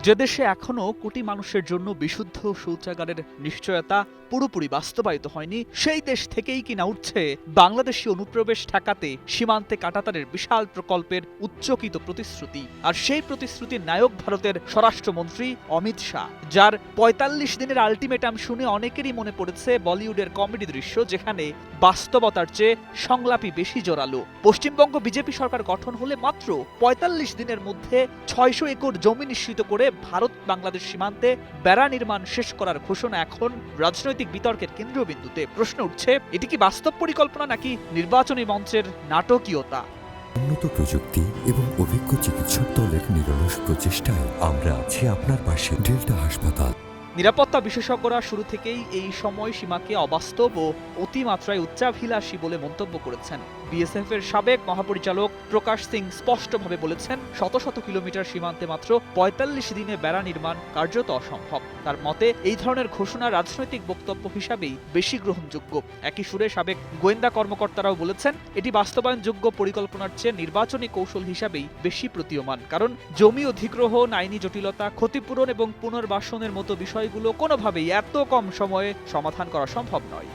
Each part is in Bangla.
যে দেশে এখনো কোটি মানুষের জন্য বিশুদ্ধ শৌচাগারের নিশ্চয়তা পুরোপুরি বাস্তবায়িত হয়নি, সেই দেশ থেকেই কিনা উঠছে বাংলাদেশি অনুপ্রবেশ ঠেকাতে সীমান্তে কাঁটাতারের বিশাল প্রকল্পের উচ্চকিত প্রতিশ্রুতি। আর সেই প্রতিশ্রুতির নায়ক ভারতের স্বরাষ্ট্রমন্ত্রী অমিত শাহ, যার ৪৫ দিনের আলটিমেটাম শুনে অনেকেরই মনে পড়েছে বলিউডের কমেডি দৃশ্য, যেখানে বাস্তবতার চেয়ে সংলাপই বেশি জোরালো। পশ্চিমবঙ্গ বিজেপি সরকার গঠন হলে মাত্র ৪৫ দিনের মধ্যে ৬০০ একর জমি নিশ্চিত করে ভারত বাংলাদেশ সীমান্তে বেড়া নির্মাণ শেষ করার ঘোষণা এখন রাজনৈতিক বিতর্কের কেন্দ্রবিন্দুতে। প্রশ্ন উঠছে, এটি কি বাস্তব পরিকল্পনা নাকি নির্বাচনী মঞ্চের নাটকীয়তা? উন্নত প্রযুক্তি এবং অভিজ্ঞ চিকিৎসক দলের নিরলস প্রচেষ্টায় আমরা আছি আপনার পাশে। ডেল্টা হাসপাতাল। নিরাপত্তা বিশেষজ্ঞরা শুরু থেকেই এই সময়সীমাকে অবাস্তব ও অতিমাত্রায় উচ্চাভিলাষী বলে মন্তব্য করেছেন। বিএসএফ এর সাবেক মহাপরিচালক প্রকাশ সিং স্পষ্টভাবে বলেছেন, শত শত কিলোমিটার সীমান্তে মাত্র ৪৫ দিনে বেড়া নির্মাণ কার্যত অসম্ভব। তার মতে এই ধরনের ঘোষণা রাজনৈতিক বক্তব্য হিসাবেই বেশি গ্রহণযোগ্য। একই সুরে সাবেক গোয়েন্দা কর্মকর্তারাও বলেছেন, এটি বাস্তবায়নযোগ্য পরিকল্পনার চেয়ে নির্বাচনী কৌশল হিসাবেই বেশি প্রতীয়মান। কারণ জমি অধিগ্রহণ, আইনি জটিলতা, ক্ষতিপূরণ এবং পুনর্বাসনের মতো বিষয়গুলো কোনোভাবেই এত কম সময়ে সমাধান করা সম্ভব নয়।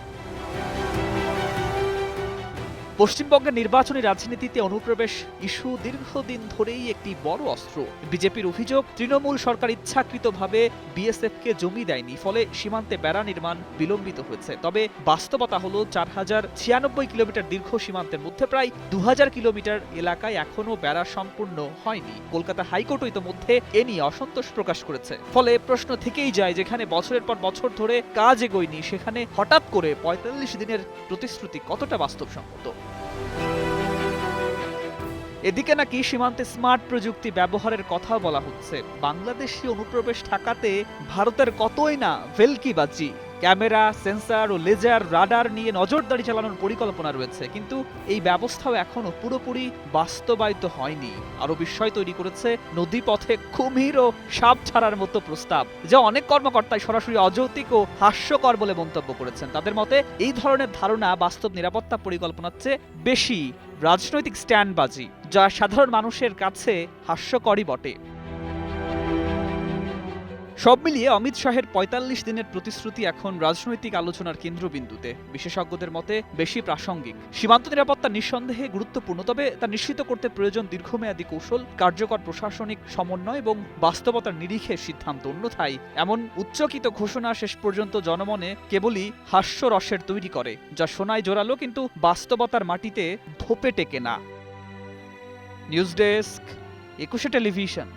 পশ্চিমবঙ্গের নির্বাচনী রাজনীতিতে অনুপ্রবেশ ইস্যু দীর্ঘদিন ধরেই একটি বড় অস্ত্র। বিজেপির অভিযোগ, তৃণমূল সরকার ইচ্ছাকৃতভাবে বিএসএফকে জমি দেয়নি, ফলে সীমান্তে বেড়া নির্মাণ বিলম্বিত হয়েছে। তবে বাস্তবতা হলো ৪,০৯৬ কিলোমিটার দীর্ঘ সীমান্তের মধ্যে প্রায় ২,০০০ কিলোমিটার এলাকায় এখনো বেড়া সম্পূর্ণ হয়নি। কলকাতা হাইকোর্টও ইতোমধ্যে এ নিয়ে অসন্তোষ প্রকাশ করেছে। ফলে প্রশ্ন থেকেই যায়, যেখানে বছরের পর বছর ধরে কাজ এগোয়নি, সেখানে হঠাৎ করে ৪৫ দিনের প্রতিশ্রুতি কতটা বাস্তবসম্মত? এদিকে নাকি সীমান্তে স্মার্ট প্রযুক্তি ব্যবহারের কথা বলা হচ্ছে। বাংলাদেশি অনুপ্রবেশ ঠেকাতে ভারতের কতই না ভেলকিবাজি। ক্যামেরা, সেন্সর ও লেজার, রাডার নিয়ে নজরদারি চালানোর পরিকল্পনা রয়েছে, কিন্তু এই ব্যবস্থাও এখনো পুরোপুরি বাস্তবায়িত হয়নি। আরো বিস্ময় তৈরি করেছে নদীপথে কুমির ও সাপ ছাড়ার মতো প্রস্তাব, যা অনেক কর্মকর্তাই সরাসরি অযৌক্তিক ও হাস্যকর বলে মন্তব্য করেছেন। তাদের মতে এই ধরনের ধারণা বাস্তব নিরাপত্তা পরিকল্পনার চেয়ে বেশি রাজনৈতিক স্ট্যান্ডবাজি, যা সাধারণ মানুষের কাছে হাস্যকরই বটে। সব মিলিয়ে অমিত শাহের ৪৫ দিনের প্রতিশ্রুতি এখন রাজনৈতিক আলোচনার কেন্দ্রবিন্দুতে। বিশেষজ্ঞদের মতে বেশি প্রাসঙ্গিক। সীমান্ত নিরাপত্তা নিঃসন্দেহে গুরুত্বপূর্ণ, তবে তা নিশ্চিত করতে প্রয়োজন দীর্ঘমেয়াদী কৌশল, কার্যকর প্রশাসনিক সমন্বয় এবং বাস্তবতার নিরিখে সিদ্ধান্ত। অন্যথায় এমন উচ্চকিত ঘোষণা শেষ পর্যন্ত জনমনে কেবলই হাস্যরসের তৈরি করে, যা শোনায় জোরালো কিন্তু বাস্তবতার মাটিতে ধোপে টেকে না। News desk, ২১ television.